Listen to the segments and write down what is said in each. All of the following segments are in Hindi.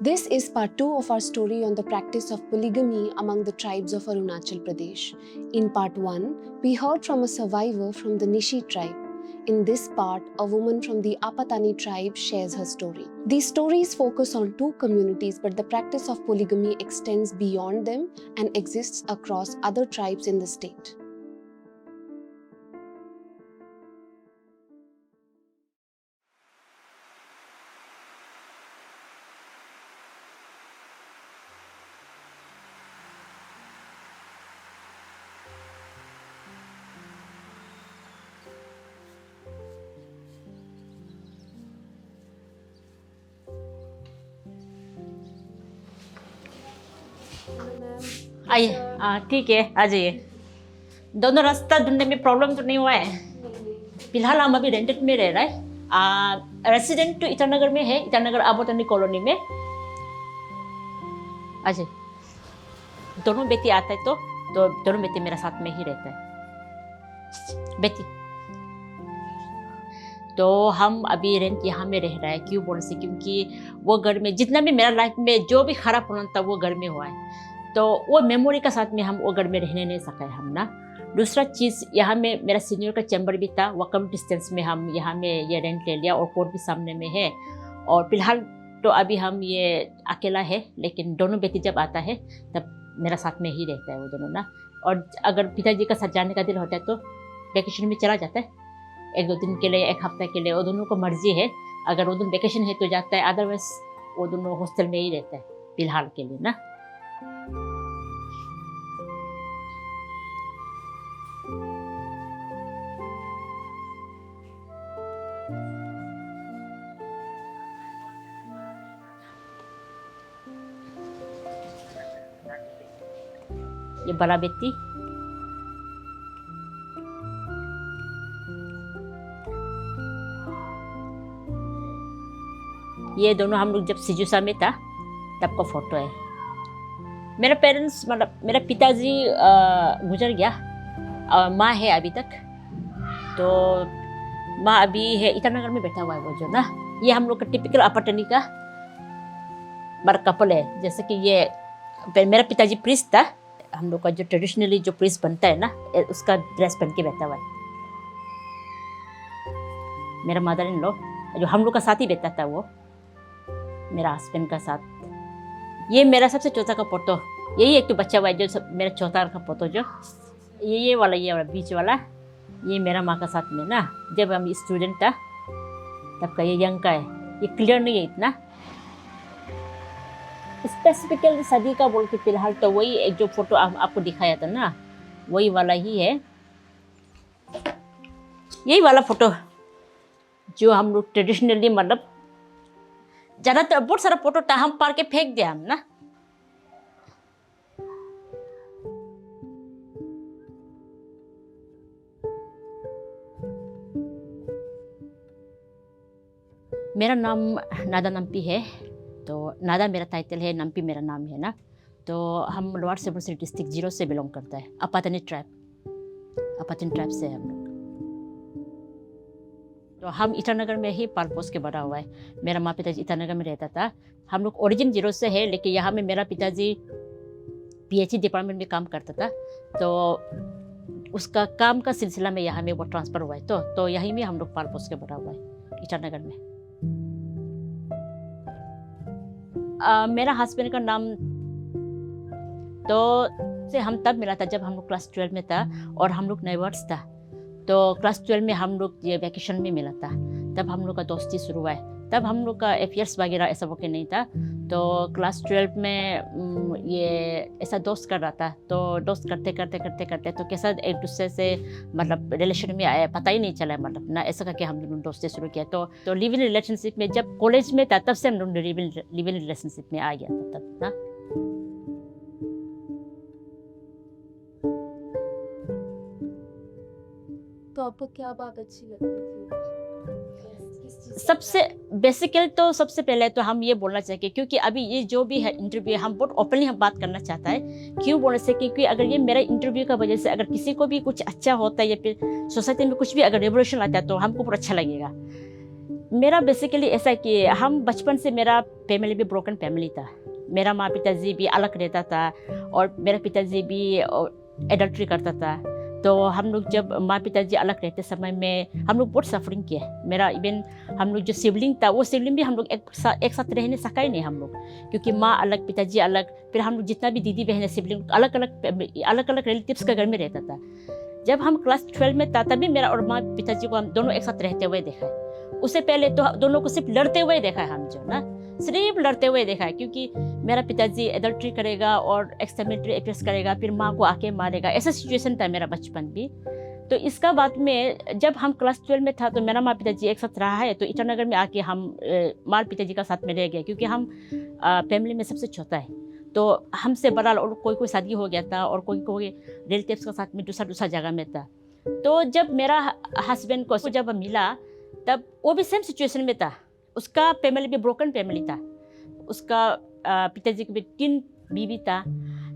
This is part 2 of our story on the practice of polygamy among the tribes of Arunachal Pradesh. In part 1, we heard from a survivor from the Nishi tribe. In this part, a woman from the Apatani tribe shares her story. These stories focus on two communities, but the practice of polygamy extends beyond them and exists across other tribes in the state. आइए, ठीक है, आ जाइए। दोनों रास्ता ढूंढने में प्रॉब्लम तो नहीं हुआ है। फिलहाल हम अभी रेंटेड में रह रहे हैं। रेसिडेंट तो ईटानगर में है, ईटानगर आबोटनी कॉलोनी में। आ जाइए। दोनों बेटी आता है तो दोनों बेटी मेरे साथ में ही रहता है। बेटी तो हम अभी रेंट यहाँ में रह रहा है। क्यों बोल से, क्योंकि वो घर में जितना भी मेरा लाइफ में जो भी खराब होना था वो घर में हुआ है, तो वो मेमोरी का साथ में हम वो घर में रहने नहीं सका है हम ना। दूसरा चीज़, यहाँ में मेरा सीनियर का चैम्बर भी था, वो कम डिस्टेंस में हम यहाँ में ये रेंट ले लिया और कोर्ट भी सामने में है। और फिलहाल तो अभी हम ये अकेला है, लेकिन दोनों बेटी जब आता है तब मेरा साथ में ही रहता है वो दोनों ना। और अगर पिताजी का साथ जाने का दिल होता है तो वेकेशन में चला जाता है, 1-2 दिन के लिए, 1 हफ्ते के लिए, वो दोनों को मर्जी है। अगर वो दोनों वेकेशन है तो जाता है, अदरवाइज वो दोनों हॉस्टल में ही रहता है फिलहाल के लिए ना। ये बड़ा बेटी, ये दोनों हम लोग जब सिजुसा में था तब का फोटो है। मेरा पेरेंट्स मतलब मेरा पिताजी गुजर गया, माँ है अभी तक। तो माँ अभी है ईटानगर में बैठा हुआ है वो जो ना। ये हम लोग का टिपिकल अपटनी का मतलब कपल है। जैसे कि ये मेरा पिताजी प्रीस्ट था, हम लोग का जो ट्रेडिशनली जो प्रीस्ट बनता है ना, उसका ड्रेस पहन के बैठा हुआ है। मेरा मदर इन लॉ जो हम लोग का साथ ही बैठा था, वो मेरा हस्बैंड का साथ। ये मेरा सबसे चौथा का फोटो, यही एक तो बच्चा हुआ है जो मेरा चौथा का फोटो जो ये वाला बीच वाला, ये मेरा माँ का साथ में ना, जब हम स्टूडेंट था तब का। ये यंग का है, ये क्लियर नहीं है इतना स्पेसिफिकली सदी का बोल के। फिलहाल तो वही एक जो फोटो आपको दिखाया था ना, वही वाला ही है। यही वाला फोटो जो हम लोग ट्रेडिशनली मतलब ज़्यादातर बहुत सारा फोटो था, हम पार के फेंक दिया हम ना। मेरा नाम नादा नम्पी है। तो नादा मेरा टाइटल है, नम्पी मेरा नाम है ना। तो हम लोअर सुबनसिरी डिस्ट्रिक्ट 0 से बिलोंग करता है। अपातनी ट्राइब से हम लोग। तो हम ईटानगर में ही पाल पोस के बड़ा हुआ है। मेरा माँ पिताजी ईटानगर में रहता था। हम लोग ओरिजिन 0 से है, लेकिन यहाँ में मेरा पिताजी PhD डिपार्टमेंट में काम करता था, तो उसका काम का सिलसिला में यहाँ में वो ट्रांसफ़र हुआ है। तो यहीं में हम लोग पाल पोस के बड़ा हुआ है ईटानगर में। मेरा हस्बैंड का नाम तो से हम तब मिला था जब हम लोग क्लास 12 में था और हम लोग नेबर्स था। तो क्लास 12 में हम लोग ये वैकेशन में मिला था, तब हम लोग का दोस्ती शुरू हुआ है। तब हम लोग का अफेयर्स वगैरह ऐसा वो नहीं था। तो क्लास 12 में ये ऐसा दोस्त कर रहा था, तो दोस्त करते तो कैसा एक दूसरे से मतलब रिलेशन में आया, पता ही नहीं चला मतलब ना। ऐसा करके हम लोग दोस्ती शुरू किया। तो लिव इन रिलेशनशिप में जब कॉलेज में था तब से हम लोग लिव इन रिलेशनशिप में आ गया था तब ना। तो आपको क्या बात अच्छी लगती थी? सबसे बेसिकली तो सबसे पहले तो हम ये बोलना चाहिए, क्योंकि अभी ये जो भी है इंटरव्यू, हम बहुत ओपनली हम बात करना चाहता है। क्यों बोलने से, क्योंकि अगर ये मेरा इंटरव्यू का वजह से अगर किसी को भी कुछ अच्छा होता है या फिर सोसाइटी में कुछ भी अगर रेवोल्यूशन आता है तो हमको बहुत अच्छा लगेगा। मेरा बेसिकली ऐसा है कि हम बचपन से मेरा फैमिली भी ब्रोकन फैमिली था। मेरा माँ पिताजी भी अलग रहता था और मेरा पिताजी भी एडल्ट्री करता था। तो हम लोग जब माँ पिताजी अलग रहते समय में हम लोग बहुत सफरिंग किए। मेरा इवन हम लोग जो सिबलिंग था वो सिबलिंग भी हम लोग एक साथ रहने सका ही नहीं हम लोग, क्योंकि माँ अलग पिताजी अलग। फिर हम लोग जितना भी दीदी बहन सिबलिंग अलग अलग रिलेटिव्स के घर में रहता था। जब हम क्लास 12 में था तभी मेरा और माँ पिताजी को हम दोनों एक साथ रहते हुए देखा है। उससे पहले तो दोनों को सिर्फ लड़ते हुए देखा है, हम जो ना सिर्फ लड़ते हुए देखा है, क्योंकि मेरा पिताजी एडल्ट्री करेगा और एक्स्ट्रा मिलिट्री अफेयर्स करेगा, फिर माँ को आके मारेगा। ऐसा सिचुएशन था मेरा बचपन भी। तो इसका बाद में जब हम क्लास 12 में था तो मेरा माँ पिताजी एक साथ रहा है, तो ईटानगर में आके हम माँ पिताजी का साथ में रह गया, क्योंकि हम फैमिली में सबसे छोटा है। तो हमसे बड़ा और कोई शादी हो गया था और कोई रिलेटिव्स के साथ में दूसरा जगह में था। तो जब मेरा हस्बैंड को जब मिला तब वो भी सेम सिचुएशन में था। उसका फैमिली भी ब्रोकन फैमिली था। उसका पिताजी की भी 3 बीवी था।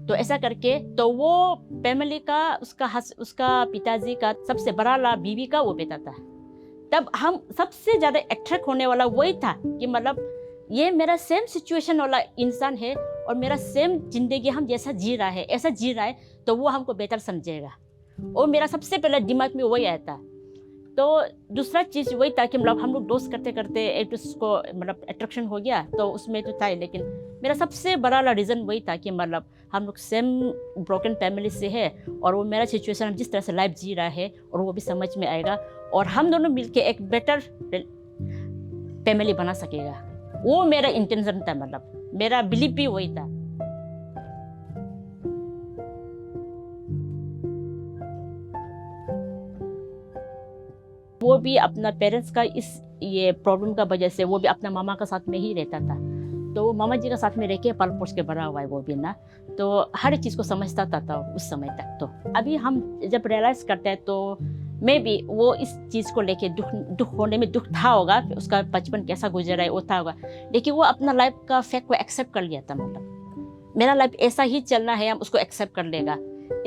तो ऐसा करके तो वो फैमिली का उसका पिताजी का सबसे बड़ा बीवी का वो बेटा था। तब हम सबसे ज़्यादा अट्रैक्ट होने वाला वही था कि मतलब ये मेरा सेम सिचुएशन वाला इंसान है और मेरा सेम जिंदगी हम जैसा जी रहा है ऐसा जी रहा है, तो वो हमको बेहतर समझेगा। और मेरा सबसे पहले दिमाग में वही आया था। तो दूसरा चीज़ वही था कि मतलब हम लोग दोस्त करते करते एक दूसरे को मतलब अट्रैक्शन हो गया, तो उसमें तो था ही। लेकिन मेरा सबसे बड़ा रीज़न वही था कि मतलब हम लोग सेम ब्रोकन फैमिली से है और वो मेरा सिचुएशन हम जिस तरह से लाइफ जी रहा है और वो भी समझ में आएगा और हम दोनों मिलके एक बेटर फैमिली बना सकेगा। वो मेरा इंटेंशन था, मतलब मेरा बिलीफ भी वही था। वो भी अपना पेरेंट्स का ये प्रॉब्लम का वजह से वो भी अपना मामा का साथ में ही रहता था। तो वो मामा जी का साथ में रह के पल पोस के बड़ा हुआ है वो भी ना। तो हर चीज़ को समझता था उस समय तक। तो अभी हम जब रियलाइज़ करते हैं तो मैं भी वो इस चीज़ को लेके दुख होने में दुख था होगा, उसका बचपन कैसा गुजरा है वो था होगा, लेकिन वो अपना लाइफ का फैक्ट को एक्सेप्ट कर लिया था। मतलब मेरा लाइफ ऐसा ही चलना है, हम उसको एक्सेप्ट कर लेगा।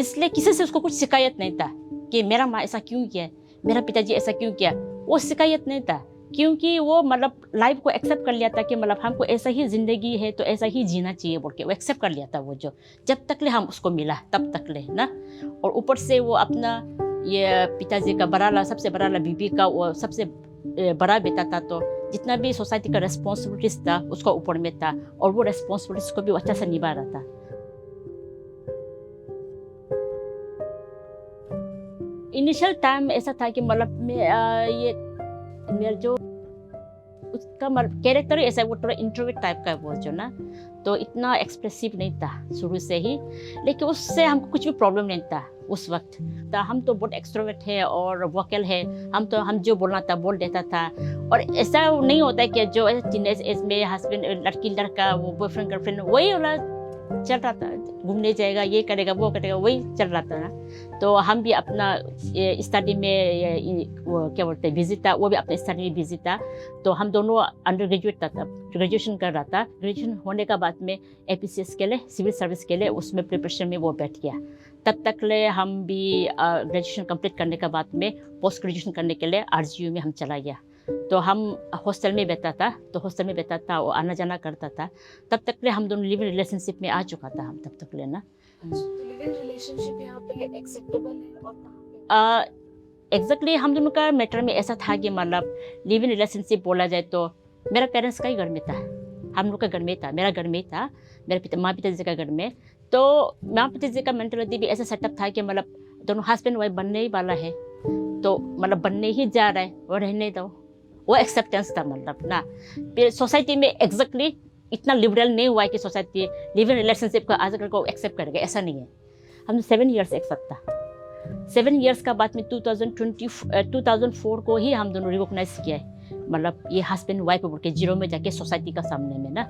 इसलिए किसी से उसको कुछ शिकायत नहीं था कि मेरा माँ ऐसा क्यों किया, मेरा पिताजी ऐसा क्यों किया। वो शिकायत नहीं था, क्योंकि वो मतलब लाइफ को एक्सेप्ट कर लिया था कि मतलब हमको ऐसा ही ज़िंदगी है तो ऐसा ही जीना चाहिए बोल के वो एक्सेप्ट कर लिया था। वो जो जब तक ले हम उसको मिला तब तक ले ना। और ऊपर से वो अपना ये पिताजी का सबसे बड़ा बीबी का वो सबसे बड़ा बेटा था। तो जितना भी सोसाइटी का रेस्पॉन्सिबिलिटीज था उसका ऊपर में था और वो रेस्पॉन्सिबिलिटीज को भी अच्छा से निभा रहा था। इनिशियल टाइम ऐसा था कि मतलब ये मेरा जो उसका मतलब कैरेक्टर ऐसा है, वो थोड़ा इंट्रोवर्ट टाइप का वो जो ना, तो इतना एक्सप्रेसिव नहीं था शुरू से ही। लेकिन उससे हमको कुछ भी प्रॉब्लम नहीं था उस वक्त। तो हम तो बहुत एक्सट्रोवर्ट है और वोकल है, हम जो बोलना था बोल देता था। और ऐसा नहीं होता है कि जो टीनेज एज में हस्बैंड लड़की लड़का वो बॉयफ्रेंड गर्लफ्रेंड वही वाला चल रहा था, घूमने जाएगा ये करेगा वो करेगा वही चल रहा था ना। तो हम भी अपना स्टडी में वो क्या बोलते हैं बिजी था, वो भी अपने स्टडी में बिजी था। तो हम दोनों अंडर ग्रेजुएट था, तब ग्रेजुएशन कर रहा था। ग्रेजुएशन होने का बाद में APCS के लिए सिविल सर्विस के लिए उसमें प्रिपरेशन में वो बैठ गया। तब तक ले हम भी ग्रेजुएशन कंप्लीट करने के बाद में पोस्ट ग्रेजुएशन करने के लिए RGU में हम चला गया। तो हम हॉस्टल में बैठा था वो आना जाना करता था। तब तक ले हम दोनों लिविंग रिलेशनशिप में आ चुका था हम तब तक ले ना। लिविंग रिलेशनशिप यहाँ पे एक्सेप्टेबल है और एग्जैक्टली हम दोनों का मैटर में ऐसा था कि मतलब लिविंग रिलेशनशिप बोला जाए तो मेरा पेरेंट्स का ही घर में था, हम लोग का घर में था, मेरा घर में था, मेरे माँ पिताजी का घर में। तो माँ पिताजी का मेंटालिटी भी ऐसा सेटअप था कि मतलब दोनों हस्बैंड वाइफ बनने ही वाला है, तो मतलब बनने ही जा रहा है और रहने दो, वो एक्सेप्टेंस था मतलब ना। फिर सोसाइटी में एग्जैक्टली इतना लिबरल नहीं हुआ है कि सोसाइटी लिविंग रिलेशनशिप का आजकल को एक्सेप्ट करेगा, ऐसा नहीं है। हम 7 ईयर्स एक साथ था। 7 ईयर्स का बाद में 2004 को ही हम दोनों रिकॉग्नाइज किया है, मतलब ये हस्बैंड वाइफ बोल के 0 में जाके सोसाइटी का सामने में ना।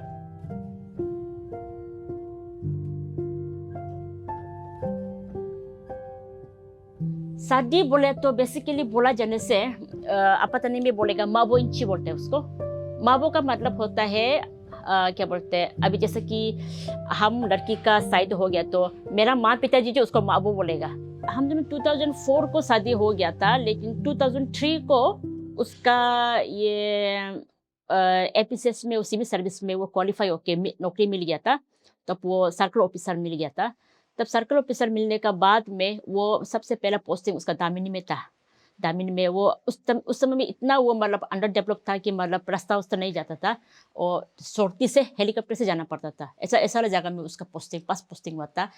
शादी बोले तो बेसिकली बोला जाने से अपतनी में बोलेगा माबो इंची बोलते हैं उसको। माबो का मतलब होता है क्या बोलते हैं, अभी जैसे कि हम लड़की का साइड हो गया तो मेरा माँ पिताजी जो उसको माबो बोलेगा। हम दोनों 2004 को शादी हो गया था, लेकिन 2003 को उसका ये एपीसीएस में, सिविल सर्विस में वो क्वालिफाई होके नौकरी मिल गया था। तब वो सर्कल ऑफिसर मिल गया था। तब सर्कल ऑफिसर मिलने का बाद में वो सबसे पहला पोस्टिंग उसका दामिनी में था। दामिनी में वो उस समय में इतना वो मतलब अंडर डेवलप था कि मतलब रास्ता नहीं जाता था, और सोरती से हेलीकॉप्टर से जाना पड़ता था। ऐसा ऐसा वाला जगह में उसका पोस्टिंग पास पोस्टिंग हुआ था।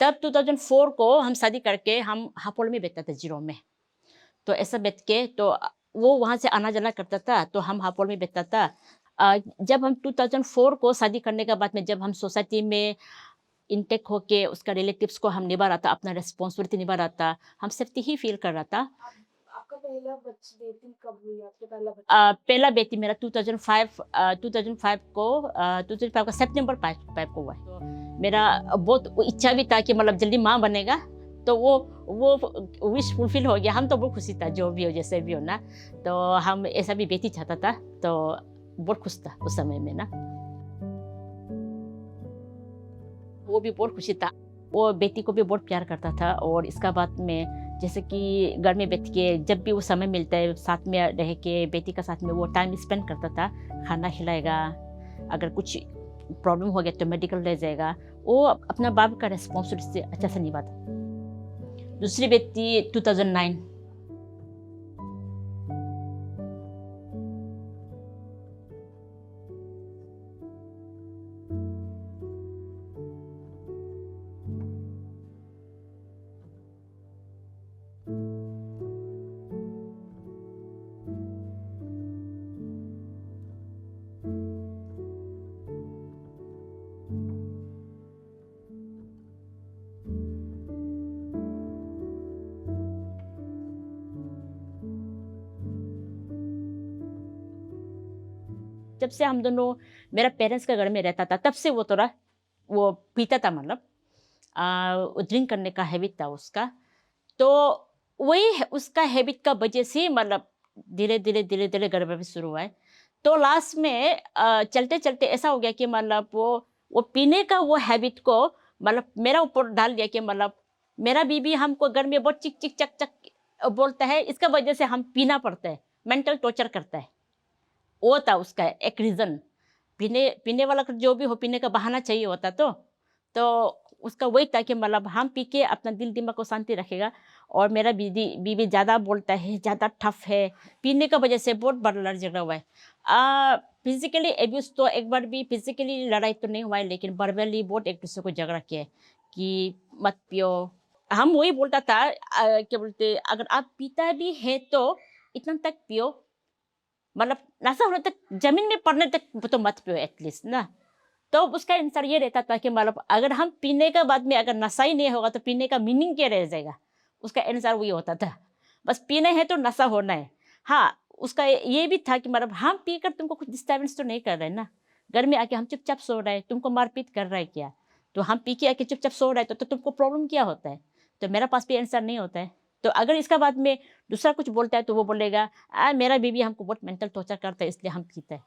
तब 2004 को हम शादी करके हम हापोल में बैठते थे, जीरो में। तो ऐसा बैठ के तो वो वहाँ से आना जाना करता था, तो हम हापोल में बैठता था। जब हम 2004 को शादी करने के बाद में जब हम सोसाइटी में इंटेक होके उसका रिलेटिव्स को हम निभा रहा था, अपना रिस्पॉन्सिबिलिटी निभा रहा था, हम सेफ्टी ही फील कर रहा था। आपका पहला बेटी कब हुई? आपके पहला बच्चा? पहला बेटी मेरा 2005 का सितंबर 5 को हुआ है। तो मेरा बहुत इच्छा भी था कि मतलब जल्दी माँ बनेगा, तो वो विश फुलफिल हो गया। हम तो बहुत खुशी था, जो भी हो जैसे भी हो ना। तो हम ऐसा भी बेटी चाहता था, तो बहुत खुश था उस समय में ना। वो भी बहुत खुशी था, वो बेटी को भी बहुत प्यार करता था। और इसका बाद में जैसे कि घर में बैठ के जब भी वो समय मिलता है साथ में रह के बेटी का साथ में वो टाइम स्पेंड करता था। खाना खिलाएगा, अगर कुछ प्रॉब्लम हो गया तो मेडिकल ले जाएगा। वो अपना बाप का रिस्पॉन्सिबिलिटी अच्छा से निभाता। दूसरी बेटी 2009। जब से हम दोनों मेरा पेरेंट्स का घर में रहता था, तब से वो थोड़ा वो पीता था, मतलब ड्रिंक करने का हैबिट था उसका। तो वही उसका हैबिट का वजह से मतलब धीरे धीरे घर में भी शुरू हुआ है। तो लास्ट में चलते चलते ऐसा हो गया कि मतलब वो पीने का वो हैबिट को मतलब मेरा ऊपर डाल दिया कि मतलब मेरा बीबी हमको घर में बहुत चिक चिक चक चक बोलता है, इसका वजह से हम पीना पड़ता है, मेंटल टॉर्चर करता है। वो था उसका एक रीज़न। पीने पीने वाला का जो भी हो, पीने का बहाना चाहिए होता तो उसका वही था कि मतलब हम पी के अपना दिल दिमाग को शांति रखेगा। और मेरा बीवी ज़्यादा बोलता है, ज़्यादा टफ है, पीने का वजह से बहुत बड़ा लड़ झगड़ा हुआ है। फिजिकली एब्यूज तो एक बार भी फिजिकली लड़ाई तो नहीं हुआ है, लेकिन वर्बली बहुत एक दूसरे को झगड़ा किया है कि मत पियो। हम वही बोलता था, क्या बोलते, अगर आप पीता भी है तो इतना तक पियो, मतलब नशा होने तक, जमीन में पड़ने तक तो मत पियो एटलीस्ट ना। तो उसका आंसर ये रहता था कि मतलब अगर हम पीने के बाद में अगर नशा ही नहीं होगा तो पीने का मीनिंग क्या रह जाएगा। उसका आंसर वही होता था, बस पीना है तो नशा होना है। हाँ, उसका ये भी था कि मतलब हम पीकर तुमको कुछ डिस्टर्बेंस तो नहीं कर रहे ना, घर में आके हम चुपचाप सो रहे हैं, तुमको मारपीट कर रहा है क्या? तो हम पी के आके चुपचाप सो रहे हैं तो तुमको प्रॉब्लम क्या होता है? तो मेरा पास भी आंसर नहीं होता है। तो अगर इसका बाद में दूसरा कुछ बोलता है तो वो बोलेगा मेरा बीवी हमको बहुत मेंटल टॉर्चर करता है इसलिए हम पीते हैं।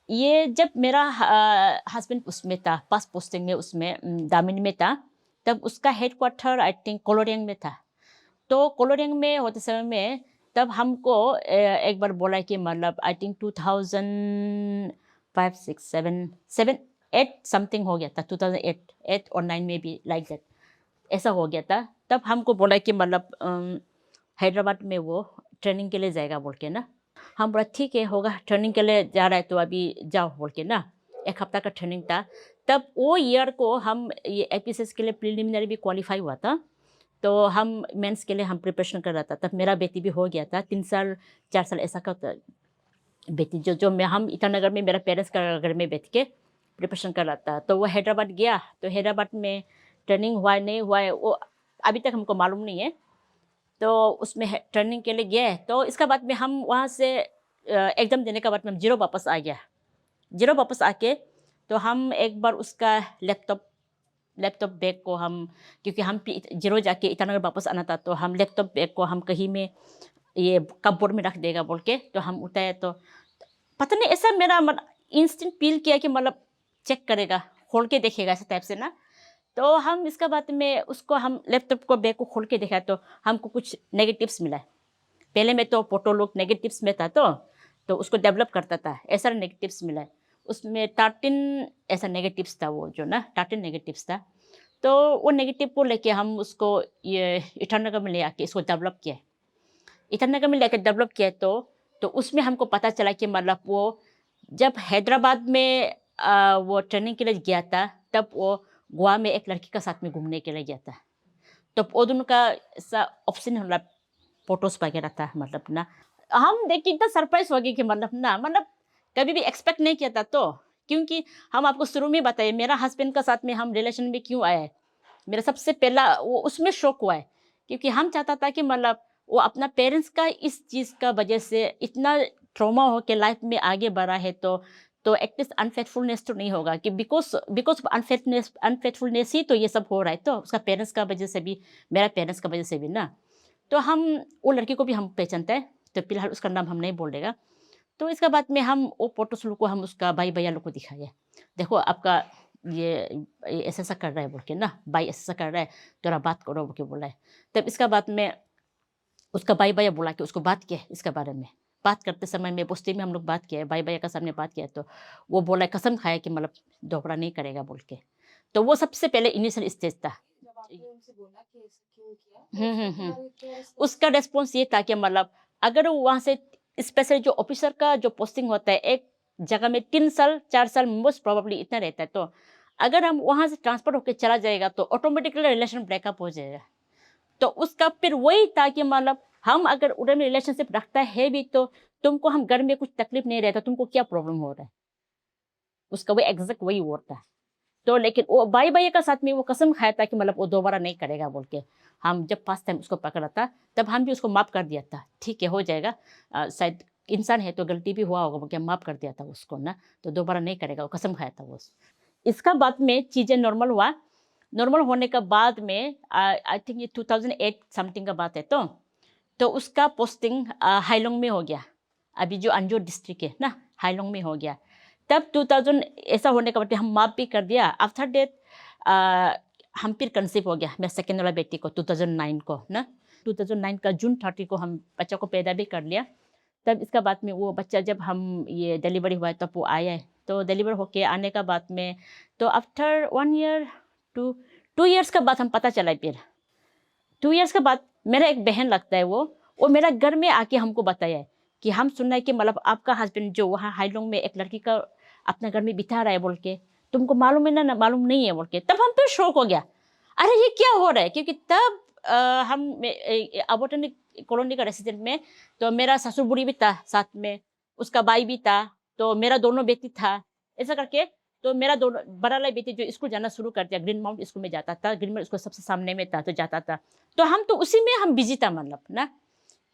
ये जब मेरा हस्बैंड उसमें था, पास पोस्टिंग में उसमें दामिनी में था, तब उसका हेडक्वार्टर आई थिंक कोलोरियांग में था। तो कोलोरियांग में होते समय में तब हमको एक बार बोला कि मतलब आई थिंक 2005 6 7 7 8 समथिंग हो गया था, 2008 8 और 9 में भी लाइक दैट ऐसा हो गया था। तब हमको बोला कि मतलब हैदराबाद में वो ट्रेनिंग के लिए जाएगा बोल के ना। हम बोला ठीक है, होगा, ट्रेनिंग के लिए जा रहा है तो अभी जाओ बोल के ना। 1 हफ्ता का ट्रेनिंग था। तब वो ईयर को हम ये एपीएसएस के लिए प्रिलिमिनरी भी क्वालिफाई हुआ था। तो हम मेंस के लिए हम प्रिपरेशन कर रहा था। तब मेरा बेटी भी हो गया था, 3 साल 4 साल ऐसा का था बेटी, जो मैं हम ईटानगर में मेरा पेरेंट्स का घर में बैठ के प्रिपरेशन कर रहा था। तो वो हैदराबाद गया, तो हैदराबाद में ट्रेनिंग हुआ है नहीं हुआ है वो अभी तक हमको मालूम नहीं है। तो उसमें ट्रेनिंग के लिए गए, तो इसका बाद में हम वहाँ से एग्ज़ाम देने के बाद में हम जीरो वापस आ गया। जीरो वापस आके तो हम एक बार उसका लैपटॉप बैग को हम, क्योंकि हम जीरो जाके ईटानगर वापस आना था, तो हम लैपटॉप बैग को हम कहीं में ये कपबोर्ड में रख देगा बोल के, तो हम उठाए तो पता नहीं ऐसा मेरा इंस्टिंक्ट फील किया कि मतलब चेक करेगा, खोल के देखेगा ऐसे टाइप से ना। तो तो हम इसका बाद में उसको हम लैपटॉप को बैग को खोल के देखा तो हमको कुछ नेगेटिव्स मिला। पहले में तो फोटो लोग नेगेटिव्स में था तो उसको डेवलप करता था, ऐसा नेगेटिव्स मिला। उसमें 13 ऐसा नेगेटिव्स था, वो जो ना 13 नेगेटिव्स था। तो वो नेगेटिव को लेके हम उसको ये ईटानगर में ले आके इसको डेवलप किया। ईटानगर में लेकर डेवलप किया तो उसमें हमको पता चला कि मतलब वो जब हैदराबाद में वो ट्रेनिंग के लिए गया था, तब वो गोवा में एक लड़की के साथ में घूमने के लिए गया था। तो वो दोनों का ऐसा ऑप्शन मतलब फोटोज वगैरह था, मतलब ना हम देख के एकदम सरप्राइज हो गए कि मतलब कभी भी एक्सपेक्ट नहीं किया था। तो क्योंकि हम आपको शुरू में बताइए मेरा हस्बैंड का साथ में हम रिलेशन में क्यों आए, मेरा सबसे पहला वो उसमें शौक हुआ है, क्योंकि हम चाहता था कि मतलब वो अपना पेरेंट्स का इस चीज़ का वजह से इतना ट्रॉमा हो के लाइफ में आगे बढ़ा है तो एटलीस्ट अनफेथफुलनेस तो नहीं होगा कि बिकॉज बिकॉज अनफेथफुलनेस ही तो ये सब हो रहा है, तो उसका पेरेंट्स का वजह से भी, मेरा पेरेंट्स का वजह से भी ना। तो हम वो लड़की को भी हम पहचानते हैं, तो फिलहाल उसका नाम हम नहीं बोलेगा। तो इसके बाद में हम वो फोटोस लोग को हम उसका भाई भैया लोग को दिखाए, देखो आपका ये ऐसा ऐसा कर रहा है बोल के ना, भाई ऐसा ऐसा कर रहा है, थोड़ा बात करो बोल के बोला है। तब इसका बाद में उसका भाई भैया बुला के उसको बात किया इसके बारे में। बात करते समय में बस्ती में हम लोग बात किया, भाई भैया का सामने बात किया, तो वो बोला, कसम खाया कि मतलब दोबारा नहीं करेगा बोल के। तो वो सबसे पहले इनिशियल स्टेज था। जब आपने उनसे बोला कि ऐसा क्यों किया, तो हम्म हम्म उसका हम्म क्या response? उसका रेस्पॉन्स ये था कि मतलब अगर वो वहाँ से स्पेशल जो ऑफिसर का जो पोस्टिंग होता है एक जगह में 3 साल 4 साल मोस्ट प्रोबेबली इतना रहता है, तो अगर हम वहाँ से ट्रांसफर होकर चला जाएगा तो ऑटोमेटिकली रिलेशन ब्रेकअप हो जाएगा। तो उसका फिर वही था कि मतलब हम अगर उधर में रिलेशनशिप रखता है भी तो तुमको हम घर में कुछ तकलीफ नहीं रहता, तुमको क्या प्रॉब्लम हो रहा है, उसका वो एग्जैक्ट वही वर्ड था। तो लेकिन वो भाई भैया का साथ में वो कसम खाया था कि मतलब वो दोबारा नहीं करेगा बोल के। हम जब फर्स्ट टाइम उसको पकड़ा था तब हम भी उसको माफ़ कर दिया था, ठीक है हो जाएगा, शायद इंसान है तो गलती भी हुआ होगा बोल के माफ़ कर दिया था उसको ना, तो दोबारा नहीं करेगा, वो कसम खाया था वो। इसका बाद में चीज़ें नॉर्मल हुआ। नॉर्मल होने के बाद में आई थिंक ये 2008 समथिंग का बात है, तो उसका पोस्टिंग हाईलोंग में हो गया, अभी जो अंजू डिस्ट्रिक्ट है ना, हाईलोंग में हो गया। तब 2000 ऐसा होने का बाद हम माफ़ भी कर दिया। आफ्टर डेट हम फिर कंसीव हो गया मेरा सेकेंड वाला बेटी को 2009 को ना, 2009 का जून 30 को हम बच्चा को पैदा भी कर लिया। तब इसका बाद में वो बच्चा जब हम ये डिलीवरी हुआ है तब वो आया है, तो डिलीवर होके आने का बाद में तो आफ्टर 1 ईयर टू ईयर्स का बाद हम पता चला है। फिर 2 ईयर्स के बाद मेरा एक बहन लगता है वो मेरा घर में आके हमको बताया है कि हम सुनना है कि मतलब आपका हस्बैंड जो वहाँ हाईलोंग में एक लड़की का अपना घर में बिठा रहा है बोल के, तुमको मालूम है ना मालूम नहीं है बोल के। तब हम फिर शौक हो गया, अरे ये क्या हो रहा है, क्योंकि तब हम अबोटनी कॉलोनी का रेसिडेंट में तो मेरा ससुर बुढ़ी भी था साथ में, उसका भाई भी था, तो मेरा दोनों बेटी था, ऐसा करके। तो मेरा दोनों बड़ा वाला बेटी जो स्कूल जाना शुरू कर दिया, ग्रीन माउंट स्कूल में जाता था, ग्रीन माउंट स्कूल सबसे सामने में था तो जाता था। तो हम तो उसी में हम बिजी था, मतलब ना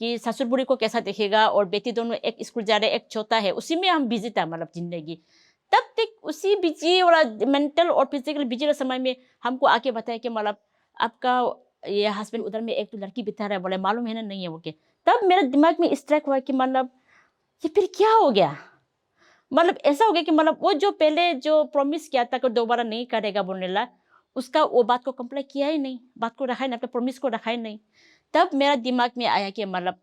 कि ससुर बुढ़ी को कैसा देखेगा, और बेटी दोनों एक स्कूल जा रहे एक छोटा है, उसी में हम बिजी था मतलब जिंदगी। तब तक उसी बिजी वाला मेंटल और फिजिकल बिजी वाले समय में हमको आके बताया कि मतलब आपका ये हस्बैंड उधर में एक तो लड़की बिता रहा है, बोले मालूम है ना नहीं है वो के। तब मेरे दिमाग में स्ट्राइक हुआ कि मतलब ये फिर क्या हो गया, मतलब ऐसा हो गया कि मतलब वो जो पहले जो प्रॉमिस किया था कि दोबारा नहीं करेगा बोलने ला, उसका वो बात को कंप्लाई किया ही नहीं, बात को रखा ही नहीं, अपने प्रॉमिस को रखा ही नहीं। तब मेरा दिमाग में आया कि मतलब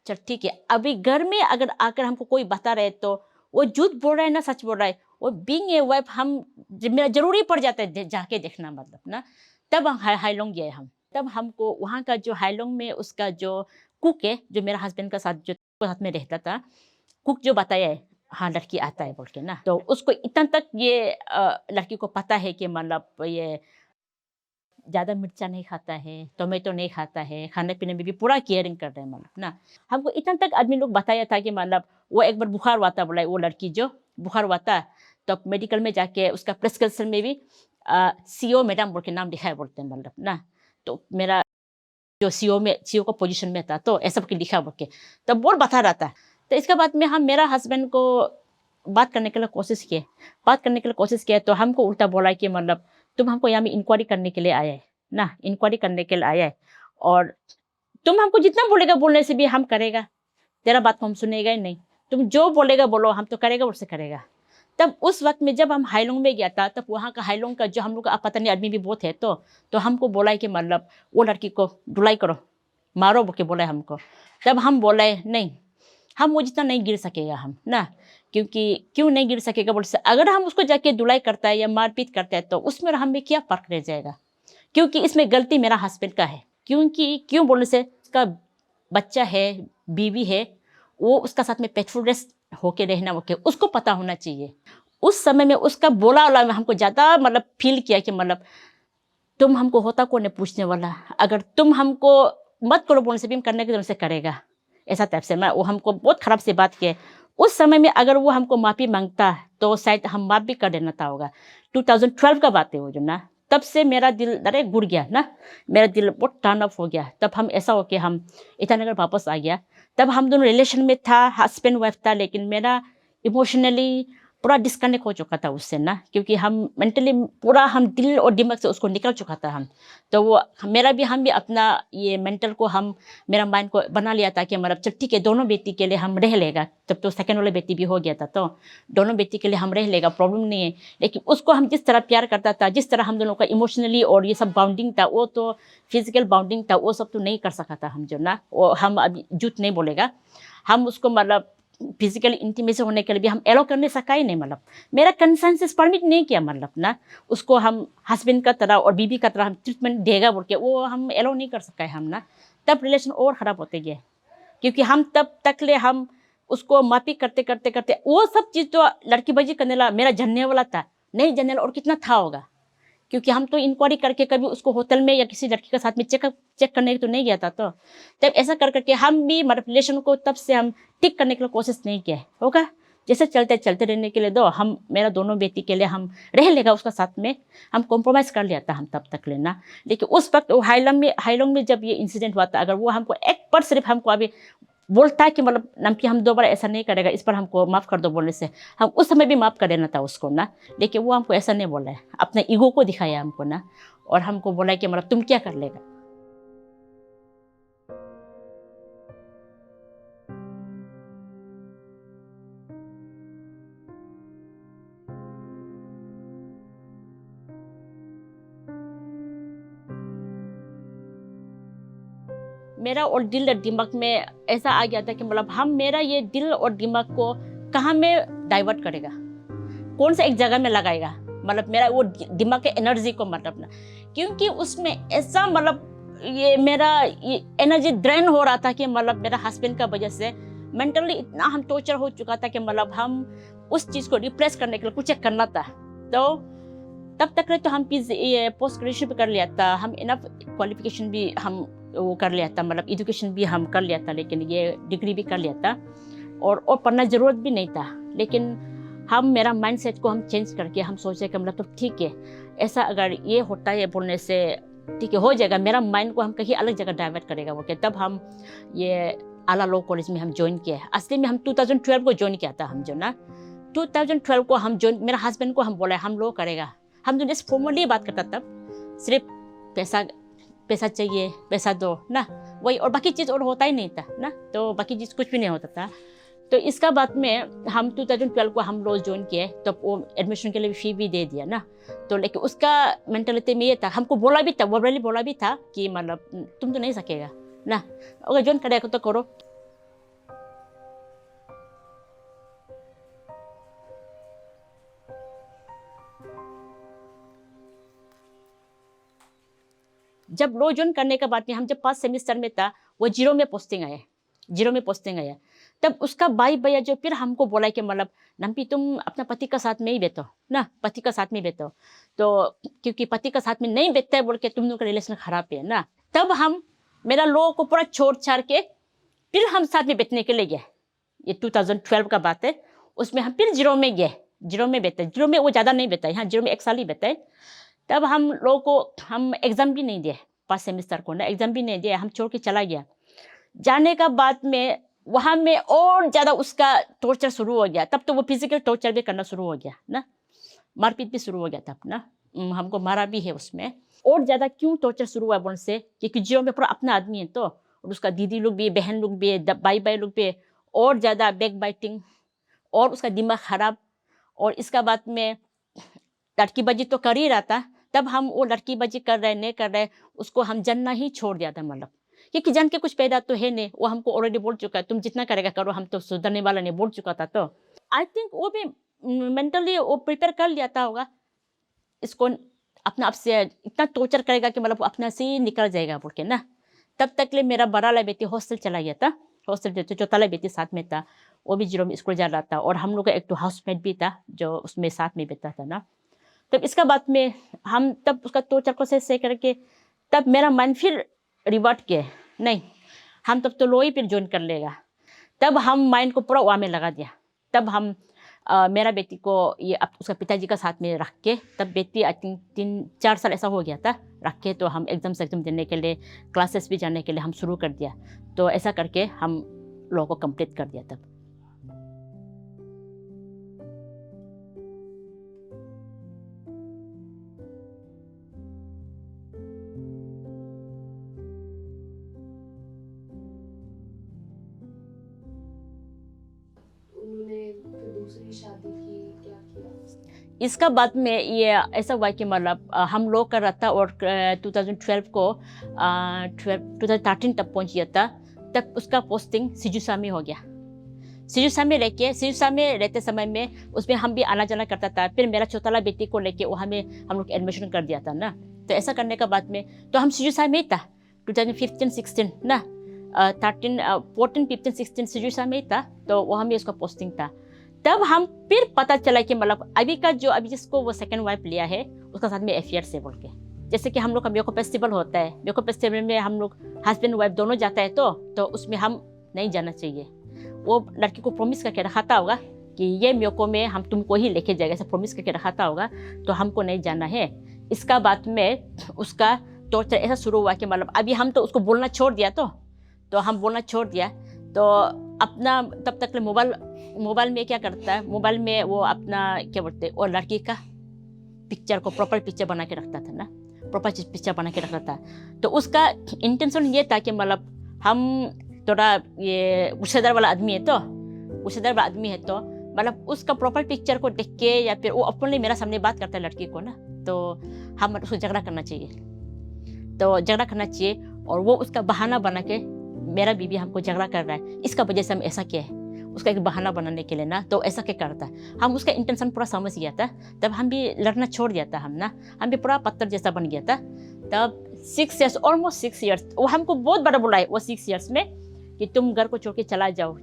चल ठीक है, अभी घर में अगर आकर हमको कोई बता रहे तो वो झूठ बोल रहा है ना सच बोल रहा है, वो बीइंग ए वाइफ हम मेरा जरूरी पड़ जाता है जाके देखना, मतलब ना। तब हम हाईलोंग गए हम, तब हमको वहाँ का जो हाईलोंग में उसका जो कुक है जो मेरा हस्बैंड का साथ जो साथ में रहता था, कुक जो बताया है हाँ लड़की आता है बोल के ना, तो उसको इतना तक ये लड़की को पता है कि मतलब ये ज़्यादा मिर्चा नहीं खाता है, टोमेटो नहीं खाता है, खाने पीने में भी पूरा केयरिंग कर रहे हैं मतलब ना। हमको इतना तक आदमी लोग बताया था कि मतलब वो एक बार बुखार हुआ था, बोला वो लड़की जो बुखार हुआ था, तो मेडिकल में जाके उसका प्रिस्क्रिप्शन में भी सीओ मैडम बोल के नाम लिखा है बोलते हैं मतलब ना। तो मेरा जो सीओ का पोजीशन में था तो ऐसा करके लिखा बोल के तब बोल बता रहा था। तो इसके बाद में हम मेरा हस्बैंड को बात करने के लिए कोशिश किया तो हमको उल्टा बोला कि मतलब तुम हमको यहाँ में इंक्वायरी करने के लिए आया है ना, इंक्वायरी करने के लिए आया है, और तुम हमको जितना बोलेगा बोलने से भी हम करेगा, तेरा बात को हम सुनेगा ही नहीं, तुम जो बोलेगा बोलो हम तो करेगा उससे करेगा। तब उस वक्त में जब हम हाईलोंग में गया था, तब वहाँ का हाईलोंग का जो हम लोग का पता आदमी भी बहुत है, तो हमको बोला है कि मतलब वो लड़की को धुलाई करो, मारो बोल के बोला है हमको। तब हम बोले नहीं, हम वो जितना नहीं गिर सकेगा हम ना, क्योंकि क्यों नहीं गिर सकेगा बोल से, अगर हम उसको जाके धुलाई करता है या मारपीट करता है तो उसमें हमें क्या फर्क रह जाएगा, क्योंकि इसमें गलती मेरा हस्बैंड का है। क्यों बोलने से, उसका बच्चा है, बीवी है, वो उसका साथ में पेट्रोलेस होके रहना, ओके, उसको पता होना चाहिए। उस समय में उसका बोला वाला में हमको ज़्यादा मतलब फील किया कि मतलब तुम हमको होता कौन है पूछने वाला, अगर तुम हमको मत करो बोलने से भी हम करने के तरफ से करेगा, ऐसा टाइप से मैं वो हमको बहुत खराब से बात किया। उस समय में अगर वो हमको माफ़ी मांगता तो शायद हम माफ़ भी कर देना था होगा। 2012 का बात है वो जो ना, तब से मेरा दिल अरे गुड़ गया ना, मेरा दिल बहुत टर्न ऑफ हो गया। तब हम ऐसा हो के हम ईटानगर वापस आ गया। तब हम दोनों रिलेशन में था, हस्बैंड वाइफ था, लेकिन मेरा इमोशनली पूरा डिस्कनेक्ट हो चुका था उससे ना, क्योंकि हम मेंटली पूरा हम दिल और दिमाग से उसको निकल चुका था हम। तो वो मेरा भी हम भी अपना ये मेंटल को हम मेरा माइंड को बना लिया था कि मतलब चल ठीक है, दोनों बेटी के लिए हम रह लेगा। तब तो सेकंड वाला बेटी भी हो गया था, तो दोनों बेटी के लिए हम रह लेगा, प्रॉब्लम नहीं है। लेकिन उसको हम जिस तरह प्यार करता था, जिस तरह हम दोनों का इमोशनली और ये सब बाउंडिंग था, वो तो फिजिकल बाउंडिंग था, वो सब तो नहीं कर सका था हम जो ना। वो हम अभी झूठ नहीं बोलेगा, हम उसको मतलब फिजिकल इंटीमेसी होने के लिए भी हम एलो करने सका ही नहीं। मतलब मेरा कंसेंसस परमिट नहीं किया, मतलब ना उसको हम हस्बैंड का तरह और बीबी का तरह हम ट्रीटमेंट देगा बोल के वो हम एलो नहीं कर सका है हम ना। तब रिलेशन और ख़राब होते गए, क्योंकि हम तब तक ले हम उसको माफ़ी करते करते करते वो सब चीज़ तो लड़कीबाजी करने वाला मेरा जानने वाला था, नहीं जानने वाला और कितना था होगा, क्योंकि हम तो इंक्वायरी करके कभी उसको होटल में या किसी लड़की के साथ में चेक करने तो नहीं गया था। तो तब ऐसा कर करके हम भी मतलब रिलेशन को तब से हम ठीक करने के लिए कोशिश नहीं किया होगा। जैसे चलते चलते रहने के लिए दो, हम मेरा दोनों बेटी के लिए हम रह लेगा उसका साथ में, हम कॉम्प्रोमाइज़ कर लिया था हम तब तक लेना। लेकिन उस वक्त हाईलोंग में जब ये इंसिडेंट हुआ था, अगर वो हमको एक बार सिर्फ हमको अभी बोलता है कि मतलब नमकी हम दोबारा ऐसा नहीं करेगा, इस पर हमको माफ़ कर दो बोलने से, हम उस समय भी माफ़ कर देना था उसको ना। लेकिन वो हमको ऐसा नहीं बोला है, अपने ईगो को दिखाया हमको ना, और हमको बोला है कि मतलब तुम क्या कर लेगा। मेरा और दिल और दिमाग में ऐसा आ गया था कि मतलब हम मेरा ये दिल और दिमाग को कहाँ में डाइवर्ट करेगा, कौन सा एक जगह में लगाएगा, मतलब मेरा वो दिमाग के एनर्जी को मतलब ना, क्योंकि उसमें ऐसा मतलब ये मेरा ये एनर्जी ड्रेन हो रहा था कि मतलब मेरा हस्बैंड का वजह से मेंटली इतना हम टॉर्चर हो चुका था कि मतलब हम उस चीज़ को रिप्लेस करने के लिए कुछ करना था। तो तब तक तो हम ये पोस्ट ग्रेजुएशन भी कर लिया था, हम इनफ क्वालिफिकेशन भी हम वो कर लिया था, मतलब एजुकेशन भी हम कर लिया था, लेकिन ये डिग्री भी कर लिया था, और पढ़ना ज़रूरत भी नहीं था। लेकिन हम मेरा माइंडसेट को हम चेंज करके हम सोचे कि मतलब तो ठीक है, ऐसा अगर ये होता है बोलने से ठीक है हो जाएगा, मेरा माइंड को हम कहीं अलग जगह डाइवर्ट करेगा बोल के तब हम ये आला लॉ कॉलेज में हम ज्वाइन किए। असली में हम 2012 को ज्वाइन किया था हम जो ना, 2012 को हम ज्वाइन, मेरा हस्बैंड को हम बोला हम लॉ करेगा, हम तो जस्ट फॉर्मली बात करता, तब सिर्फ पैसा चाहिए, पैसा दो ना, वही, और बाकी चीज़ और होता ही नहीं था ना, तो बाकी चीज़ कुछ भी नहीं होता था। तो इसका बाद में हम 2012 को हम रोज़ ज्वाइन किए, तो वो एडमिशन के लिए फ़ी भी दे दिया ना। तो लेकिन उसका मेंटालिटी में ये था, हमको बोला भी था, वर्बली बोला भी था कि मतलब तुम तो नहीं सकेगा ना, अगर ज्वाइन करेगा तो करो। जब लो ज्वाइन करने के बाद में हम जब 5 सेमेस्टर में था, वो जीरो में पोस्टिंग आया। तब उसका भाई भैया जो फिर हमको बोला कि मतलब नम्पी तुम अपना पति का साथ में ही बैठो ना, पति का साथ में बैठो, तो क्योंकि पति का साथ में नहीं बैठता है बोल के तुम लोग का रिलेशन खराब है ना। तब हम मेरा लो को पूरा छोड़ छाड़ के फिर हम साथ में बैठने के लिए गए, ये 2012 का बात है। उसमें हम फिर जीरो में गए, जीरो में बैठे, जीरो में वो ज़्यादा नहीं बैठा है, हाँ जीरो में 1 साल ही बैठा है। तब हम लोगों को हम एग्ज़ाम भी नहीं दिए, 5 सेमेस्टर को ना एग्ज़ाम भी नहीं दिया, हम छोड़ के चला गया। जाने का बाद में वहाँ में और ज़्यादा उसका टॉर्चर शुरू हो गया। तब तो वो फिजिकल टॉर्चर भी करना शुरू हो गया ना, मारपीट भी शुरू हो गया तब ना, हमको मारा भी है उसमें। और ज़्यादा क्यों टॉर्चर शुरू हुआ बोल से, क्योंकि जियो में पूरा अपना आदमी है, तो और उसका दीदी लोग भी, बहन लोग भी, भाई लोग भी, और ज़्यादा बैक बाइटिंग, और उसका दिमाग खराब, और इसका बाद में लड़कीबाजी तो कर ही रहा था। तब हम वो लड़कीबाजी कर रहे नहीं कर रहे उसको हम जानना ही छोड़ दिया था, मतलब क्योंकि जान के कुछ पैदा तो है नहीं, वो हमको ऑलरेडी बोल चुका है तुम जितना करेगा करो, हम तो सुधरने वाला नहीं, बोल चुका था। तो आई थिंक वो भी मेंटली वो प्रिपेयर कर लिया था होगा, इसको अपना आप से इतना टॉर्चर करेगा कि मतलब अपना से ही निकल जाएगा बोल के ना। तब तक ले मेरा बड़ा वाला बेटी हॉस्टल चला गया था, हॉस्टल जो चौथा वाला बेटी साथ में था, वो भी जीरो में स्कूल जा रहा था, और हम लोग का एक तो हाउसमेट भी था जो उसमें साथ में बैठा था ना। तब इसका बाद में हम तब उसका टॉर्चर को सही करके तब मेरा माइंड फिर रिवर्ट किया, नहीं हम तब तो लो ही फिर ज्वाइन कर लेगा। तब हम माइंड को पूरा वहाँ में लगा दिया। तब हम मेरा बेटी को ये उसका पिताजी का साथ में रख के, तब बेटी आई थिंक 3-4 साल ऐसा हो गया था रख के, तो हम एग्ज़ाम देने के लिए क्लासेस भी जाने के लिए हम शुरू कर दिया। तो ऐसा करके हम लोगों को कंप्लीट कर दिया तब। उन्होंने फिर दूसरी शादी की, क्या किया? इसका बाद में ये ऐसा हुआ कि मतलब हम लोग कर रहा था, और 2012 को 2013 तक पहुंच गया था। तब उसका पोस्टिंग सिजुसा में हो गया। सिजुसा में रहते समय में उसमें हम भी आना जाना करता था। फिर मेरा चौथा बेटी को लेके वहाँ में हम लोग एडमिशन कर दिया था ना। तो ऐसा करने का बाद में तो हम सिजुसा में ही था 2015-16 ना, 14-15-16 सिजुसा में ही था, तो वहाँ में उसका पोस्टिंग था। तब हम फिर पता चला कि मतलब अभी जिसको वो सेकंड वाइफ लिया है उसका साथ में अफेयर से बोल के। जैसे कि हम लोग का म्योको फेस्टिवल होता है, म्योको फेस्टिवल में हम लोग हस्बैंड वाइफ दोनों जाता है, तो उसमें हम नहीं जाना चाहिए। वो लड़की को प्रॉमिस करके रखा था होगा कि ये म्योको में हम तुमको ही लेके जाएगा, ऐसा प्रॉमिस करके रखा था होगा, तो हमको नहीं जाना है। इसका बाद में उसका टॉर्चर ऐसा शुरू हुआ कि मतलब अभी हम तो उसको बोलना छोड़ दिया, तो हम बोलना छोड़ दिया। तो अपना तब तक मोबाइल में क्या करता है, मोबाइल में वो अपना क्या बोलते हैं, वो लड़की का पिक्चर को प्रॉपर पिक्चर बना के रखता था ना, प्रॉपर पिक्चर बना के रखता था। तो उसका इंटेंशन ये था कि मतलब हम थोड़ा ये रिश्तेदार वाला आदमी है, तो मतलब उसका प्रोफाइल पिक्चर को देख के या फिर वो ओपनली मेरा सामने बात करता है लड़की को ना, तो हम उसको झगड़ा करना चाहिए, और वो उसका बहाना बना के मेरा बीवी हमको झगड़ा कर रहा है, इसका वजह से हम ऐसा किया है, उसका एक बहाना बनाने के लिए ना, तो ऐसा क्या करता है। हम उसका इंटेंशन पूरा समझ गया था, तब हम भी लड़ना छोड़ दिया था, हम भी पूरा पत्थर जैसा बन गया था। तब 6 years, ऑलमोस्ट 6 years, वो हमको बहुत बड़ा बोला है वो 6 years में कि तुम घर को छोड़ के चला जाओ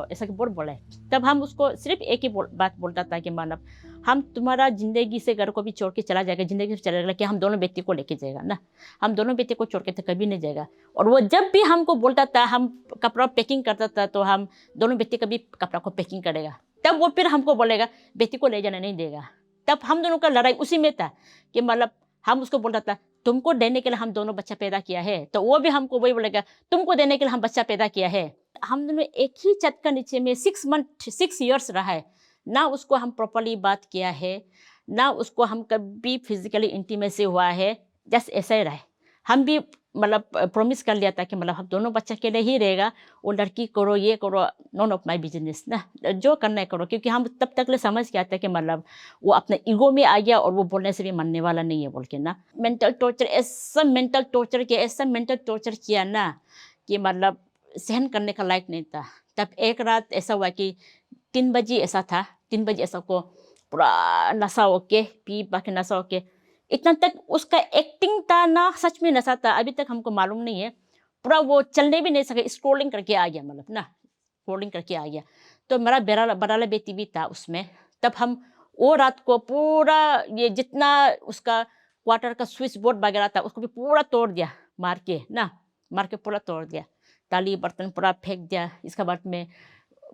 ऐसा बहुत बोला है। तब हम उसको सिर्फ एक ही बात बोलता था कि मानव हम तुम्हारा जिंदगी से घर को भी छोड़ के चला जाएगा, जिंदगी से चला जाएगा कि हम दोनों बेटी को लेके जाएगा ना, हम दोनों बेटी को छोड़ के तो कभी नहीं जाएगा। और वो जब भी हमको बोलता था, हम कपड़ा पैकिंग करता था, तो हम दोनों बेटी का भी कपड़ा को पैकिंग करेगा, तब वो फिर हमको बोलेगा बेटी को ले जाना नहीं देगा। तब हम दोनों का लड़ाई उसी में था कि मतलब हम उसको बोलता था तुमको देने के लिए हम दोनों बच्चा पैदा किया है, तो वो भी हमको वही बोलेगा तुमको देने के लिए हम बच्चा पैदा किया है। हम दोनों एक ही छत का नीचे में 6 years रहा है ना, उसको हम प्रॉपरली बात किया है ना, उसको हम कभी फिजिकली इंटीमेसी हुआ है, जस्ट ऐसा ही रहे। हम भी मतलब प्रॉमिस कर लिया था कि मतलब हम दोनों बच्चा के लिए ही रहेगा, वो लड़की करो ये करो, नॉन ऑफ माई बिजनेस ना, जो करना है करो, क्योंकि हम तब तक ले समझ गया था कि मतलब वो अपने ईगो में आ गया और वो बोलने से भी मानने वाला नहीं है बोल के ना। मेंटल टॉर्चर किया ना कि मतलब सहन करने का लायक नहीं था। तब एक रात ऐसा हुआ कि 3 बजे ऐसा को पूरा नशा होके पी के नशा होके, इतना तक उसका एक्टिंग था ना, सच में नशा था, अभी तक हमको मालूम नहीं है। पूरा वो चलने भी नहीं सके, स्क्रॉलिंग करके आ गया, मतलब ना स्क्रॉलिंग करके आ गया। तो मेरा बड़ा बेटी भी था उसमें। तब हम वो रात को पूरा ये जितना उसका क्वार्टर का स्विच बोर्ड वगैरह था उसको भी पूरा तोड़ दिया, मार के पूरा तोड़ दिया, थाली बर्तन पूरा फेंक दिया। इसका बाद में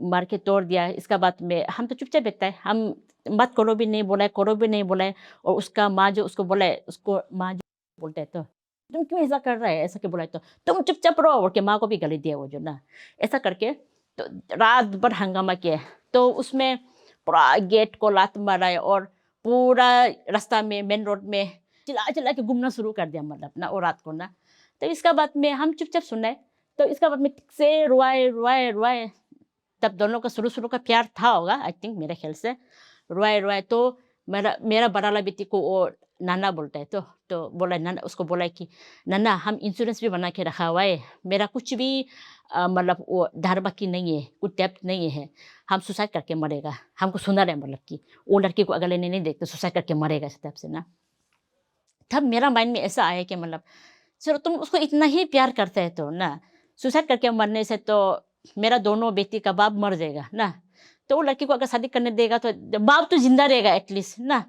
मार के तोड़ दिया। इसका बाद में हम तो चुपचाप बैठता है, हम मत करो भी नहीं बोला है, और उसका माँ जो उसको बोला है, उसको माँ जो बोलता है तो तुम क्यों ऐसा कर रहा है, ऐसा क्यों बोला है, तो तुम चुपचाप रहो, और के माँ को भी गाली दिया वो जो ना, ऐसा करके तो रात भर हंगामा किया। तो उसमें पूरा गेट को लात मारा है और पूरा रास्ता में मेन रोड में चिल्ला के घूमना शुरू कर दिया, मतलब ना वो रात को ना। तो इसका बाद में हम चुपचाप सुना। तो इसका बाद में से रुआए। तब दोनों का शुरू का प्यार था होगा आई थिंक, मेरे ख्याल से। रोए रोए तो मेरा मेरा बड़ा वाला बेटी को वो नाना बोलता है, तो बोला नाना, उसको बोला कि नाना हम इंश्योरेंस भी बना के रखा हुआ है, मेरा कुछ भी मतलब वो धार बाकी नहीं है, कुछ डेप्ट नहीं है, हम सुसाइड करके मरेगा, हमको सुना रहे मतलब कि वो लड़की को अगर लेने नहीं देखते सुसाइड करके मरेगा इस टाइप से ना। तब मेरा माइंड में ऐसा आया कि मतलब चलो तुम उसको इतना ही प्यार करते हैं तो ना, सुसाइड करके मरने से तो मेरा दोनों बेटी का बाप मर जाएगा ना, तो वो लड़की को अगर शादी करने देगा तो बाप तो जिंदा रहेगा एटलीस्ट ना।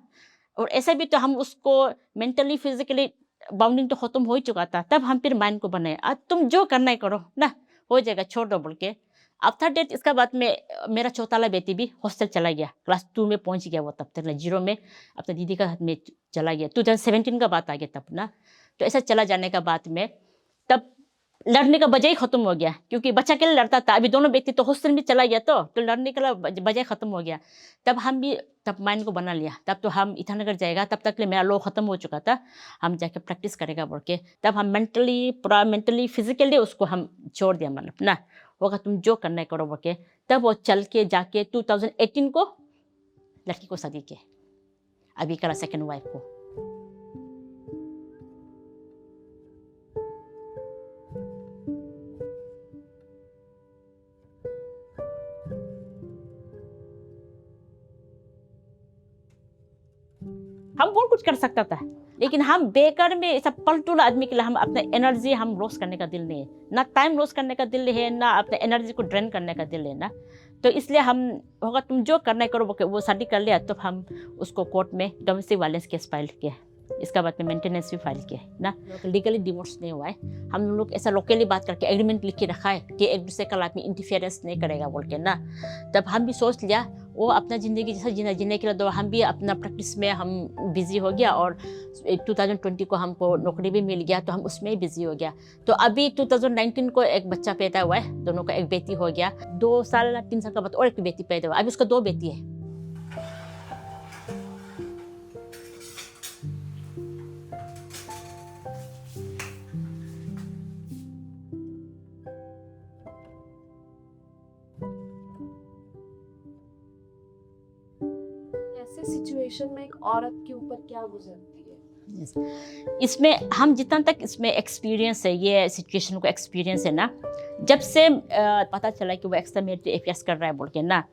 और ऐसे भी तो हम उसको मेंटली फिजिकली बाउंडिंग तो खत्म हो ही चुका था, तब हम फिर माइंड को बनाए आज तुम जो करना है करो ना, हो जाएगा छोड़ दो बोल के। आफ्टर डेट इसका बाद में मेरा चौथा वाला बेटी भी हॉस्टल चला गया, क्लास 2 में पहुंच गया वो, तब तक 0 में अपने दीदी का हाथ में चला गया, 2017 का बात आ गया तब ना। तो ऐसा चला जाने का बाद में तब लड़ने का बजाय खत्म हो गया, क्योंकि बच्चा के लिए लड़ता था, अभी दोनों बेटी तो हॉस्टल में चला गया तो लड़ने का बजाय खत्म हो गया। तब हम भी तब माइंड को बना लिया, तब तो हम ईटानगर जाएगा, तब तक ले मेरा लॉ खत्म हो चुका था, हम जाके प्रैक्टिस करेगा बोल के। तब हम मेंटली फिजिकली उसको हम छोड़ दिया, मतलब ना होगा तुम जो करना है करो बोल के। तब वो चल के जाके 2018 को लड़की को शादी के, अभी करा सेकेंड वाइफ को। हम बहुत कुछ कर सकता था, लेकिन हम बेकार में ऐसा पलटूल आदमी के लिए हम अपना एनर्जी हम लॉस करने का दिल नहीं है, ना टाइम लॉस करने का दिल है, ना अपने एनर्जी को ड्रेन करने का दिल है ना। तो इसलिए हम होगा तुम जो करना है करो, वो शादी कर लिया तो हम उसको कोर्ट में डोमेस्टिक वायलेंस केस फाइल किया, इसका बाद में मेंटेनेंस भी फाइल किया ना। लीगली डिवोर्स नहीं हुआ है, हम लोग ऐसा लोकली बात करके एग्रीमेंट लिख के रखा है कि एक दूसरे का लाइफ में इंटरफेरेंस नहीं करेगा बोल के ना। तब हम भी सोच लिया वो अपना ज़िंदगी जैसा जीने के लिए, तो हम भी अपना प्रैक्टिस में हम बिज़ी हो गया, और 2020 को हमको नौकरी भी मिल गया तो हम उसमें ही बिज़ी हो गया। तो अभी 2019 को एक बच्चा पैदा हुआ है, दोनों का एक बेटी हो गया, 2 साल 3 साल का बाद और एक बेटी पैदा हुआ, अभी उसका 2 बेटी है। ऐसे सिचुएशन में एक औरत के ऊपर क्या गुजरती है? इसमें हम जितना तक इसमें एक्सपीरियंस है, ये सिचुएशन को एक्सपीरियंस है ना, जब से पता चला कि वो एक्स्ट्रा मैरिटल अफेयर्स कर रहा है बोल के ना,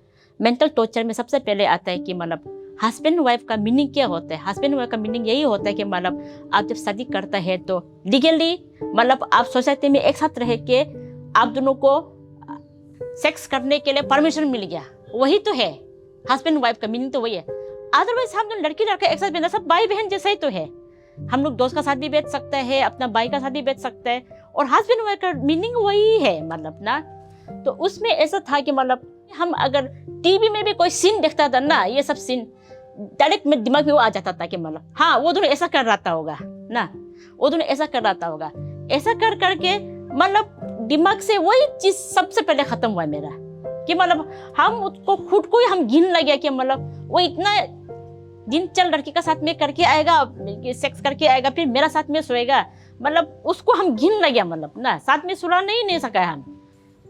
मेंटल टॉर्चर में सबसे पहले आता है कि मतलब हस्बैंड वाइफ का मीनिंग क्या होता है। हस्बैंड वाइफ का मीनिंग यही होता है कि मतलब आप जब शादी करता है तो लीगली मतलब आप सोसाइटी में एक साथ रह के आप दोनों को सेक्स करने के लिए परमिशन मिल गया, वही तो है हस्बैंड वाइफ का मीनिंग, तो वही है। अदरवाइज हम लोग लड़की लड़का एक साथ बैठना, सब भाई बहन जैसा ही तो है। हम लोग दोस्त का साथ भी बैठ सकते हैं, अपना भाई का साथ भी बैठ सकते हैं, और हस्बैंड वाइफ का मीनिंग वही है मतलब ना। तो उसमें ऐसा था कि मतलब हम अगर टीवी में भी कोई सीन देखता था ना, ये सब सीन डायरेक्ट में दिमाग में वो आ जाता था कि मतलब हाँ वो दोनों ऐसा कर रहा होगा ना, वो दोनों ऐसा कर रहा होगा, ऐसा कर करके मतलब दिमाग से वही चीज सबसे पहले खत्म हुआ मेरा, कि मतलब हम उसको खुद को ही हम घिन लगे कि मतलब वो इतना दिन चल लड़की का साथ में करके आएगा, सेक्स करके आएगा, फिर मेरा साथ में सोएगा, मतलब उसको हम घिन लगे, मतलब ना साथ में सुला नहीं सका है हम।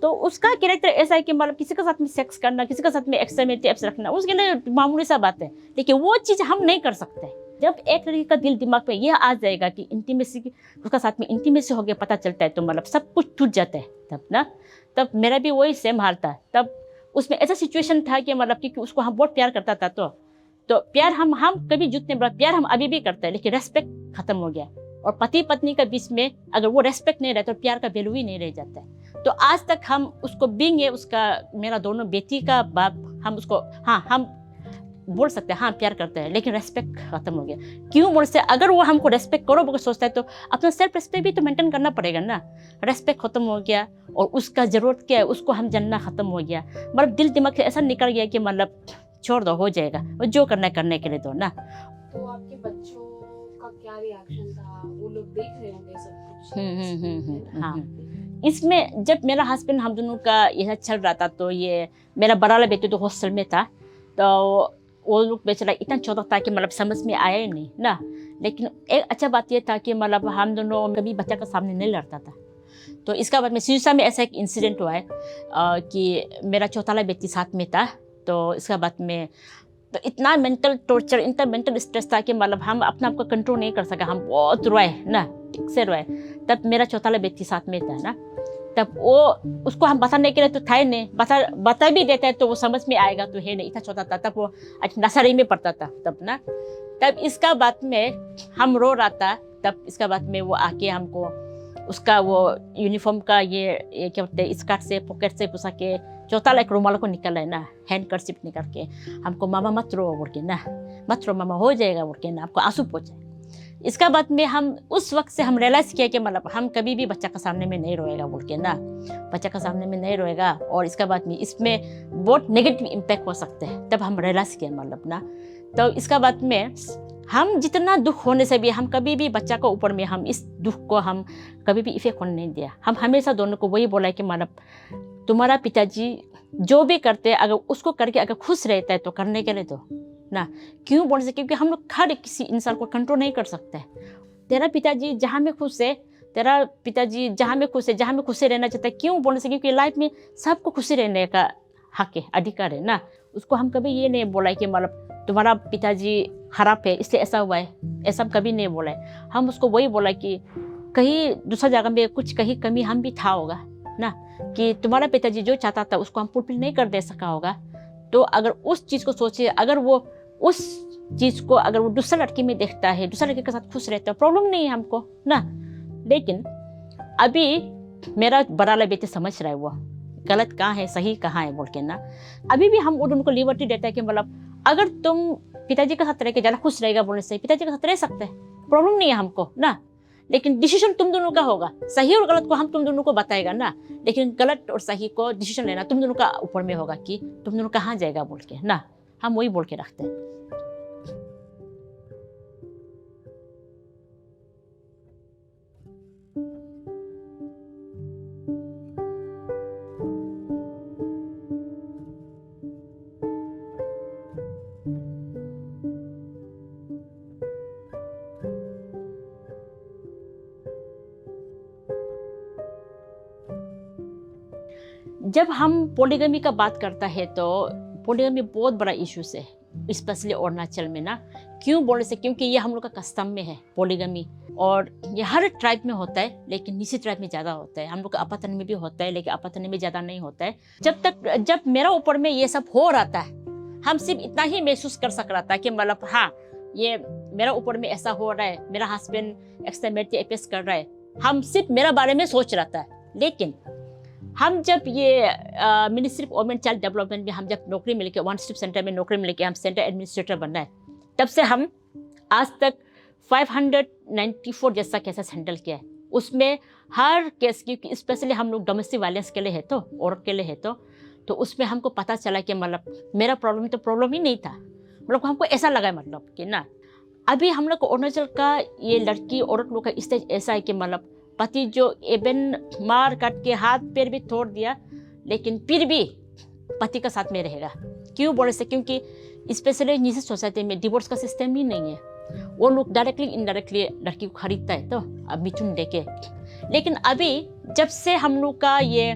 तो उसका कैरेक्टर ऐसा है कि मतलब किसी के साथ में सेक्स करना, किसी के साथ में एक्सट्रीमिटी एप्स रखना उसके लिए मामूली सा बात है, लेकिन वो चीज़ हम नहीं कर सकते। जब एक लड़की का दिल दिमाग पे यह आ जाएगा कि इंटीमेसी उसका साथ में इंटीमेसी हो गया पता चलता है, तो मतलब सब कुछ टूट जाता है तब ना। तब मेरा भी वही सेम हाल था। तब उसमें ऐसा सिचुएशन था कि मतलब कि उसको हम बहुत प्यार करता था, तो प्यार हम कभी जुटने बड़ा प्यार हम अभी भी करते हैं, लेकिन रेस्पेक्ट खत्म हो गया। और पति पत्नी के बीच में अगर वो रेस्पेक्ट नहीं रहता तो प्यार का वैल्यू ही नहीं रह जाता है। तो आज तक हम उसको बींगे उसका मेरा दोनों बेटी का बाप, हम उसको हम बोल सकते हैं हाँ प्यार करते हैं, लेकिन रेस्पेक्ट खत्म हो गया। क्यों बोल से अगर वो हमको रेस्पेक्ट करो बोल सोचता है तो अपना सेल्फ रेस्पेक्ट भी तो मेंटेन करना पड़ेगा ना। रेस्पेक्ट खत्म हो गया और उसका जरूरत क्या है उसको हम जानना खत्म हो गया। मतलब दिल दिमाग से ऐसा निकल गया कि मतलब छोड़ दो हो जाएगा, और जो करना है करने के लिए दो ना। तो आपके बच्चों का क्या रिएक्शन था? वो लोग देख रहे होंगे सब कुछ। हाँ, इसमें जब मेरा हस्बैंड हम दोनों का यह चल रहा था, तो ये मेरा बड़ा वाला बेटे तो हॉस्टल में था, तो वो लोग बेचारा इतना छोटा था कि मतलब समझ में आया ही नहीं ना। लेकिन एक अच्छा बात ये था कि मतलब हम दोनों कभी बच्चा का सामने नहीं लड़ता था। तो इसका बाद में सिरसा में ऐसा एक इंसिडेंट हुआ है कि मेरा चौथा वाला बेटी साथ में था। तो इसका बाद में तो इतना मेंटल टॉर्चर, इतना मेंटल स्ट्रेस था कि मतलब हम अपने आप को कंट्रोल नहीं कर सका, हम बहुत रोए ना, ठीक से रोए। तब मेरा चौथा वाला व्यक्ति साथ में था ना, तब वो उसको हम बताने के लिए तो था ही नहीं, बता भी देते तो वो समझ में आएगा तो है नहीं, इतना छोटा था। तब वो नर्सरी में पढ़ता था तब ना। तब इसका बाद में हम रो रहा था, तब इसका बाद में वो आके हमको उसका वो यूनिफॉर्म का ये क्या बोलते हैं, स्कर्ट से पॉकेट से घुसा के चौथा लाइक रुमाल को निकाला है ना, हैंड कर्चिप निकाल के हमको मामा मत रो बोल के ना, मत रो मामा हो जाएगा बोल के ना, आपको आंसू पहुंचे। इसका बाद में हम उस वक्त से हम रियलाइज़ किया कि मतलब हम कभी भी बच्चा का सामने में नहीं रोएगा बोल के ना, बच्चा का सामने में नहीं रोएगा, और इसका बाद में इसमें बहुत नेगेटिव इम्पैक्ट हो सकते हैं। तब हम रियलाइज़ किया मतलब ना। तो इसका बाद में हम जितना दुख होने से भी हम कभी भी बच्चा को ऊपर में हम इस दुख को हम कभी भी इफेक्ट होने नहीं दिया। हम हमेशा दोनों को वही बोला कि मतलब तुम्हारा पिताजी जो भी करते हैं अगर उसको करके अगर खुश रहता है तो करने के लिए दो ना, क्यों बोल सके, क्योंकि हम लोग हर किसी इंसान को कंट्रोल नहीं कर सकते। तेरा पिताजी जहाँ में खुश है, तेरा पिताजी जहाँ में खुश है, जहाँ में खुशी रहना चाहता है, क्यों बोल सके, क्योंकि लाइफ में सबको खुशी रहने का हक है, अधिकार है ना। उसको हम कभी ये नहीं बोला कि मतलब तुम्हारा पिताजी खराब है इसलिए ऐसा हुआ है, ऐसा हम कभी नहीं बोला है। हम उसको वही बोला कि कहीं दूसरा जगह में कुछ कहीं कमी हम भी था होगा ना, कि तुम्हारा पिताजी जो चाहता था उसको हम फुलफिल नहीं कर दे सका होगा। तो अगर उस चीज़ को सोचे, अगर वो उस चीज़ को अगर वो दूसरा लड़की में देखता है, दूसरा लड़के के साथ खुश रहता है, प्रॉब्लम नहीं है हमको ना। लेकिन अभी मेरा बड़ा वाला बेटे समझ रहा है वो गलत कहाँ है सही कहाँ है बोल के ना। अभी भी हम उनको लिबर्टी देता है कि मतलब अगर तुम पिताजी के साथ रह के ज़्यादा खुश रहेगा बोलने से पिताजी के साथ रह सकते हैं, प्रॉब्लम नहीं है हमको ना। लेकिन डिसीजन तुम दोनों का होगा, सही और गलत को हम तुम दोनों को बताएगा ना, लेकिन गलत और सही को डिसीजन लेना तुम दोनों का ऊपर में होगा कि तुम दोनों कहाँ जाएगा बोल के ना। हम वही बोल के रखते हैं। जब हम पॉलीगमी का बात करता है तो पॉलीगमी बहुत बड़ा इश्यूज है, स्पेशली अरुणाचल में ना। क्यों बोले से, क्योंकि ये हम लोग का कस्टम में है पॉलीगमी, और ये हर ट्राइब में होता है लेकिन निसी ट्राइब में ज़्यादा होता है। हम लोग का अपातन में भी होता है लेकिन अपातन में ज़्यादा नहीं होता है। जब मेरा ऊपर में ये सब हो रहा था, हम सिर्फ इतना ही महसूस कर सक रहा था कि मतलब हाँ ये मेरा ऊपर में ऐसा हो रहा है, मेरा हस्बैंड एक्सट्रीमिटी अपेस कर रहा है, हम सिर्फ मेरा बारे में सोच रहा था। लेकिन हम जब ये ministry of women child development में हम जब नौकरी मिल के वन स्टॉप सेंटर में नौकरी मिल के हम सेंटर एडमिनिस्ट्रेटर बनना है, तब से हम आज तक 594 जैसा केसेस हैंडल किया है। उसमें हर केस की स्पेशली हम लोग डोमेस्टिक वायलेंस के लिए है तो औरत के लिए है तो उसमें हमको पता चला कि मतलब मेरा प्रॉब्लम तो प्रॉब्लम ही नहीं था, मतलब हमको ऐसा लगा मतलब कि ना अभी हम लोग को अरुणाचल का ये लड़की औरत लोग का स्टेज ऐसा है कि मतलब पति जो एवन मार काट के हाथ पैर भी तोड़ दिया लेकिन फिर भी पति का साथ में रहेगा। क्यों बोले से, क्योंकि स्पेशली निजी सोसाइटी में डिवोर्स का सिस्टम ही नहीं है। वो लोग डायरेक्टली इनडायरेक्टली लड़की को खरीदता है तो अब मिथुन देके। लेकिन अभी जब से हम लोग का ये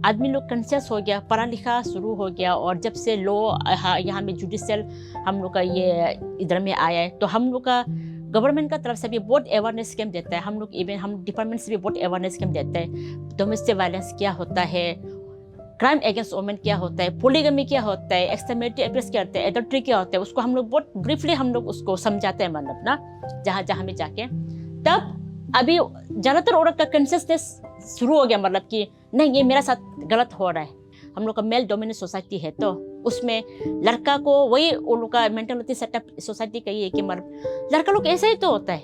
आदमी लोग कॉन्शियस हो गया, पढ़ा लिखा शुरू हो गया, और जब से लॉ यहाँ में जुडिशियल हम लोग का ये इधर में आया है, तो हम लोग का गवर्नमेंट का तरफ से भी बहुत अवेयरनेस कैम्प देता है। हम लोग इवन हम डिपार्टमेंट से भी बहुत अवेयरनेस कैम्प देते हैं। डोमेस्टिक वायलेंस क्या होता है, क्राइम अगेंस्ट वुमेन क्या होता है, पॉलीगमी क्या होता है, एक्सट्रीमिटी अपेस क्या होता है, एडल्ट्री क्या होता है, उसको हम लोग बहुत ब्रीफली हम लोग उसको समझाते हैं मतलब ना जहाँ जहाँ में जाके। तब अभी ज़्यादातर औरत का कॉन्शियसनेस शुरू हो गया, मतलब कि नहीं ये मेरा साथ गलत हो रहा है। हम लोग का मेल डोमिनेंट सोसाइटी है तो उसमें लड़का को वही उन लोग का मेंटालिटी सेटअप सोसाइटी का ये है कि मतलब लड़का लोग ऐसा ही तो होता है,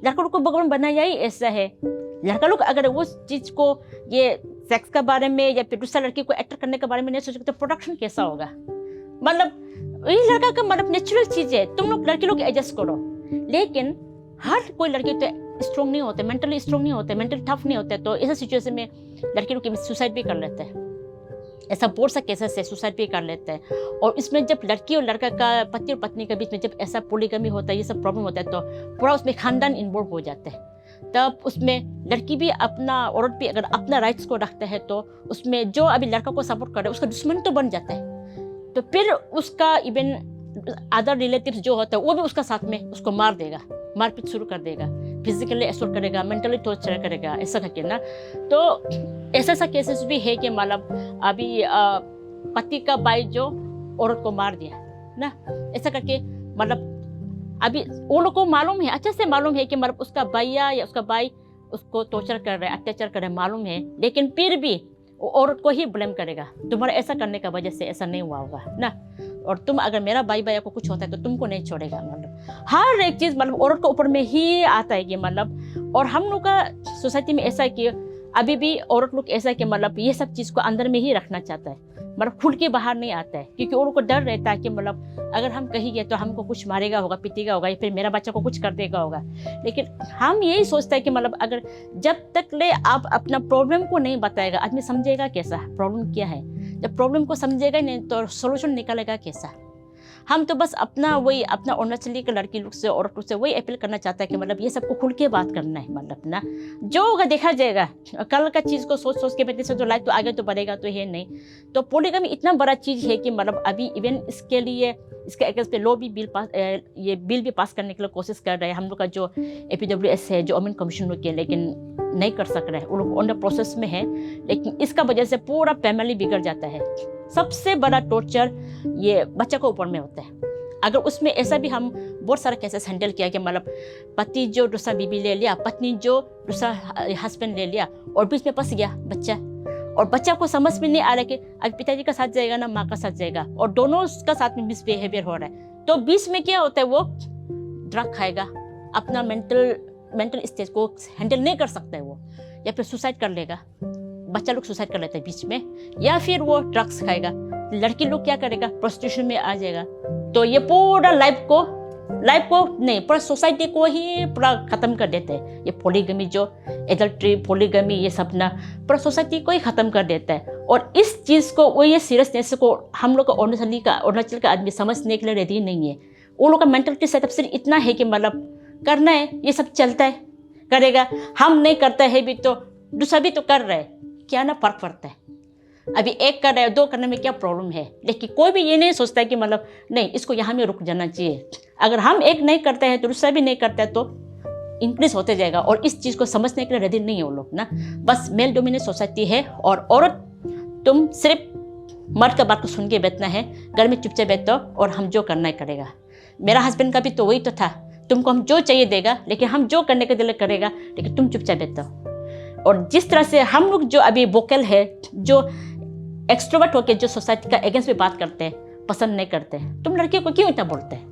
लड़का लोग को भगवान बनाया ही ऐसा है। लड़का लोग अगर उस चीज़ को ये सेक्स के बारे में या फिर दूसरा लड़की को एक्टर करने के बारे में नहीं सोचेगा तो प्रोडक्शन कैसा होगा। मतलब ये लड़का का मतलब नेचुरल चीज़ है, तुम लोग लड़की लोग एडजस्ट करो। लेकिन हर कोई लड़की तो स्ट्रॉन्ग नहीं होते, मेंटली स्ट्रॉन्ग नहीं होते, मेंटली टफ नहीं होते, तो ऐसा सिचुएशन में लड़की लोग सुसाइड भी कर लेते हैं। ऐसा बहुत सा केसेस है, सुसाइड भी कर लेते हैं। और इसमें जब लड़की और लड़का का पति और पत्नी के बीच में जब ऐसा पॉलीगमी होता है, ये सब प्रॉब्लम होता है, तो पूरा उसमें खानदान इन्वॉल्व हो जाते हैं। तब उसमें लड़की भी अपना, औरत भी अगर अपना राइट्स को रखता है तो उसमें जो अभी लड़का को सपोर्ट कर रहा है उसका दुश्मन तो बन जाता है। तो फिर उसका इवन अदर रिलेटिव्स जो होता है वो भी उसका साथ में उसको मार देगा, मारपीट शुरू कर देगा, फिजिकली असॉल्ट करेगा, मेंटली टॉर्चर करेगा, ऐसा करके ना। तो ऐसा केसेस भी है कि मतलब अभी पति का भाई जो औरत को मार दिया ना, ऐसा करके मतलब अभी वो लोग को मालूम है, अच्छे से मालूम है कि मतलब उसका भैया या उसका भाई उसको टॉर्चर कर रहा है, अत्याचार कर रहा है, मालूम है, लेकिन फिर भी वो औरत को ही ब्लेम करेगा, तुम्हारा ऐसा करने का वजह से ऐसा नहीं हुआ होगा ना, और तुम अगर मेरा भाई भैया को कुछ होता है तो तुमको नहीं छोड़ेगा। मतलब हर एक चीज़ मतलब औरत के ऊपर में ही आता है कि मतलब, और हम लोग का सोसाइटी में ऐसा है कि अभी भी औरत लोग ऐसा है कि मतलब ये सब चीज़ को अंदर में ही रखना चाहता है, मतलब खुल के बाहर नहीं आता है, क्योंकि औरत को डर रहता है कि मतलब अगर हम कहीं गए तो हमको कुछ मारेगा होगा, पीटेगा होगा, या फिर मेरा बच्चा को कुछ कर देगा होगा। लेकिन हम यही सोचते हैं कि मतलब अगर जब तक ले आप अपना प्रॉब्लम को नहीं बताएगा, आदमी समझेगा कैसा प्रॉब्लम क्या है, जब प्रॉब्लम को समझेगा नहीं तो सोल्यूशन निकालेगा कैसा। हम तो बस अपना वही अपना अरुणाचली के लड़की लोग से औरत लोग से वही अपील करना चाहता है कि मतलब ये सबको खुल के बात करना है, मतलब ना जो होगा देखा जाएगा, कल का चीज़ को सोच सोच के बैठने से तो लाइफ तो आगे तो बढ़ेगा तो है नहीं। तो पॉलीगमी इतना बड़ा चीज़ है कि मतलब अभी इवन इसके लिए इसके अगेंस्ट पे लॉ भी ये बिल भी पास करने के लिए कोशिश कर रहे हैं हम लोग का जो APWS है, जो वुमेन कमीशन लोग के, लेकिन नहीं कर सक रहे हैं, वो लोग ऑन द प्रोसेस में है। लेकिन इसका वजह से पूरा फैमिली बिगड़ जाता है। सबसे बड़ा टॉर्चर ये बच्चा को ऊपर में होता है। अगर उसमें ऐसा भी हम बहुत सारा केसेस हैंडल किया कि मतलब पति जो दूसरा बीबी ले लिया, पत्नी जो दूसरा हस्बैंड ले लिया, और बीच में फंस गया बच्चा, और बच्चा को समझ में नहीं आ रहा कि अब पिताजी का साथ जाएगा ना माँ का साथ जाएगा, और दोनों का साथ में मिसबिहेवियर हो रहा है। तो बीच में क्या होता है, वो ड्रग खाएगा, अपना मेंटल स्टेज को हैंडल नहीं कर सकता है वो, या फिर सुसाइड कर लेगा, बच्चा लोग सुसाइड कर लेता है बीच में, या फिर वो ड्रग्स खाएगा। लड़की लोग क्या करेगा, प्रोस्टिट्यूशन में आ जाएगा। तो ये पूरा लाइफ को नहीं, पूरा सोसाइटी को ही पूरा खत्म कर देते हैं। ये पॉलीगमी जो एडल्ट्री पॉलीगमी ये सब ना पूरा सोसाइटी को ही खत्म कर देता है। और इस चीज़ को वो ये सीरियसनेस को हम लोग का अरुणाचल का आदमी समझने के लिए रेडी नहीं है। वो लोग का मेंटलिटी सेटअप सिर्फ इतना है कि मतलब करना है, ये सब चलता है, करेगा, हम नहीं करता है भी तो दूसरा भी तो कर रहा है, क्या ना फर्क पड़ता है। अभी एक कर रहा है, दो करने में क्या प्रॉब्लम है। लेकिन कोई भी ये नहीं सोचता है कि मतलब नहीं इसको यहाँ में रुक जाना चाहिए। अगर हम एक नहीं करते हैं तो दूसरा भी नहीं करता है तो इंक्रीज होते जाएगा। और इस चीज़ को समझने के लिए रेडी नहीं है वो लोग ना। बस मेल डोमिनेट सोसाइटी है, और औरत तुम सिर्फ मर्द का बात को सुन के बैठना है, घर में चुपचाप बैठो और हम जो करना है करेगा। मेरा हस्बैंड का भी तो वही तो था, तुमको हम जो चाहिए देगा, लेकिन हम जो करने के दिल करेगा, लेकिन तुम चुपचाप बैठो। और जिस तरह से हम लोग जो अभी वोकल है, जो एक्सट्रोवर्ट होकर जो सोसाइटी का अगेंस्ट में बात करते हैं, पसंद नहीं करते हैं, तुम लड़की को क्यों इतना बोलते हैं?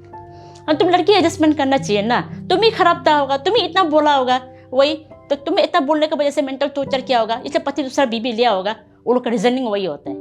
हाँ, तुम लड़की एडजस्टमेंट करना चाहिए ना। तुम ही खराब था होगा, तुम ही इतना बोला होगा, वही तो तुम्हें इतना बोलने की वजह से मेंटल टॉर्चर किया होगा, इसलिए पति दूसरा बीबी लिया होगा। वो लोग का रीजनिंग वही होता है।